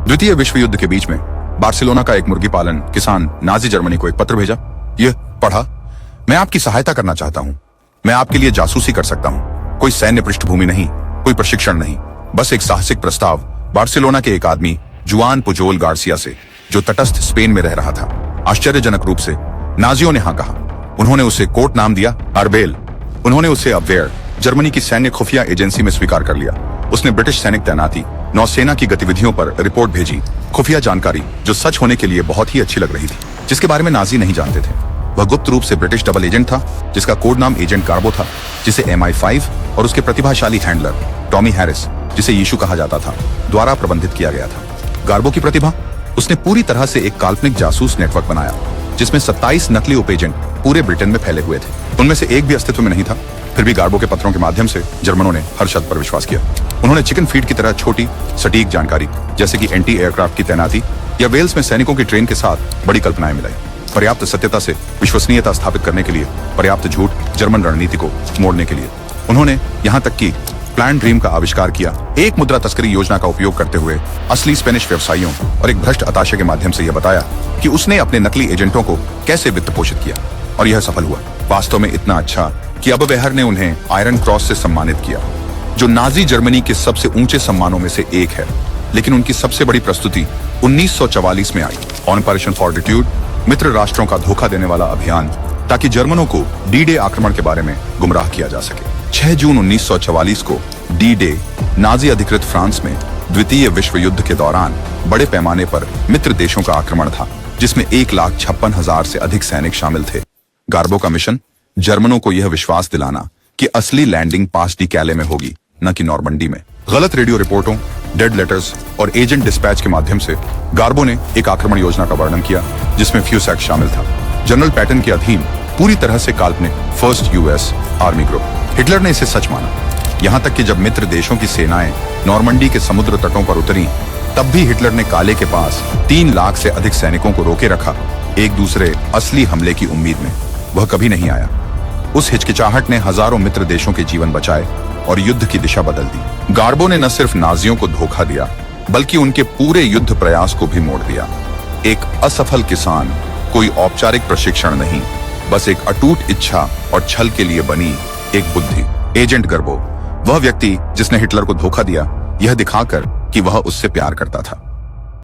द्वितीय विश्व युद्ध के बीच में बार्सिलोना का एक मुर्गी पालन किसान नाजी जर्मनी को एक पत्र भेजा। यह पढ़ा, मैं आपकी सहायता करना चाहता हूं। मैं आपके लिए जासूसी कर सकता हूं। कोई सैन्य पृष्ठभूमि नहीं, कोई प्रशिक्षण नहीं, बस एक साहसिक प्रस्ताव बार्सिलोना के एक आदमी जुआन पुजोल गार्सिया से, जो तटस्थ स्पेन में रह रहा था। आश्चर्यजनक रूप से नाजियों ने हाँ कहा। उन्होंने उसे कोट नाम दिया, अरबेल। उन्होंने उसे अबवेयर, जर्मनी की सैन्य खुफिया एजेंसी में स्वीकार कर लिया। उसने ब्रिटिश सैनिक तैनाती, नौसेना की गतिविधियों पर रिपोर्ट भेजी, खुफिया जानकारी जो सच होने के लिए बहुत ही अच्छी लग रही थी, जिसके बारे में नाजी नहीं जानते थे। वह गुप्त रूप से ब्रिटिश डबल एजेंट था, जिसका कोड नाम एजेंट कार्बो था, जिसे MI5 और उसके प्रतिभाशाली हैंडलर टॉमी हैरिस, जिसे यीशु कहा जाता था, द्वारा प्रबंधित किया गया था। गार्बो की प्रतिभा, उसने पूरी तरह से एक काल्पनिक जासूस नेटवर्क बनाया, जिसमें 27 नकली उप एजेंट पूरे ब्रिटेन में फैले हुए थे। उनमें से एक भी अस्तित्व में नहीं था। फिर भी गार्बो के पत्रों के माध्यम से जर्मनों ने हर शब्द पर विश्वास किया। उन्होंने चिकन फीड की तरह छोटी सटीक जानकारी, जैसे कि एंटी एयरक्राफ्ट की तैनाती या वेल्स में सैनिकों की ट्रेन के साथ बड़ी कल्पनाएं मिलाई। पर्याप्त सत्यता से विश्वसनीयता स्थापित करने के लिए, पर्याप्त झूठ जर्मन रणनीति को मोड़ने के लिए। उन्होंने यहाँ तक कि प्लान ड्रीम का आविष्कार किया, एक मुद्रा तस्करी योजना का उपयोग करते हुए असली स्पेनिश व्यवसायियों और एक भ्रष्ट अताशे के माध्यम से यह बताया कि उसने अपने नकली एजेंटों को कैसे वित्त पोषित किया, और यह सफल हुआ। वास्तव में इतना अच्छा कि अबवेहर ने उन्हें आयरन क्रॉस से सम्मानित किया, जो नाजी जर्मनी के सबसे ऊंचे सम्मानों में से एक है। लेकिन उनकी सबसे बड़ी प्रस्तुति 1944 में आई, ऑपरेशन फॉर्टिट्यूड, मित्र राष्ट्रों का धोखा देने वाला अभियान, ताकि जर्मनों को डी-डे आक्रमण के बारे में गुमराह किया जा सके। 6 जून 1944 को डी-डे नाजी अधिकृत फ्रांस में द्वितीय विश्व युद्ध के दौरान बड़े पैमाने पर मित्र देशों का आक्रमण था, जिसमें 1,56,000 से अधिक सैनिक शामिल थे। गार्बो का मिशन जर्मनों को यह विश्वास दिलाना कि असली लैंडिंग पास डी कैले में होगी, न कि नॉर्मंडी में। गलत रेडियो रिपोर्टों, डेड लेटर्स और एजेंट डिस्पैच के माध्यम से गार्बो ने एक आक्रमण योजना का वर्णन किया, जिसमें फ्यूसैक शामिल था, जनरल पैटर्न के अधीन पूरी तरह से काल्पनिक first US army group. Hitler ने इसे सच माना, यहाँ तक कि जब मित्र देशों की सेनाएं नॉर्मंडी के समुद्र तटों पर उतरी, तब भी हिटलर ने काले के पास 3 लाख से अधिक सैनिकों को रोके रखा, एक दूसरे असली हमले की उम्मीद में। वह कभी नहीं आया। उस हिचकिचाहट ने हजारों मित्र देशों के जीवन बचाए और युद्ध की दिशा बदल दी। गार्बो ने न सिर्फ नाजियों को धोखा दिया, बल्कि उनके पूरे युद्ध प्रयास को भी मोड़ दिया। एक असफल किसान कोई औपचारिक प्रशिक्षण नहीं, बस एक अटूट इच्छा और छल के लिए बनी एक बुद्धि। एजेंट गार्बो, वह व्यक्ति जिसने हिटलर को धोखा दिया, यह दिखाकर कि वह उससे प्यार करता था।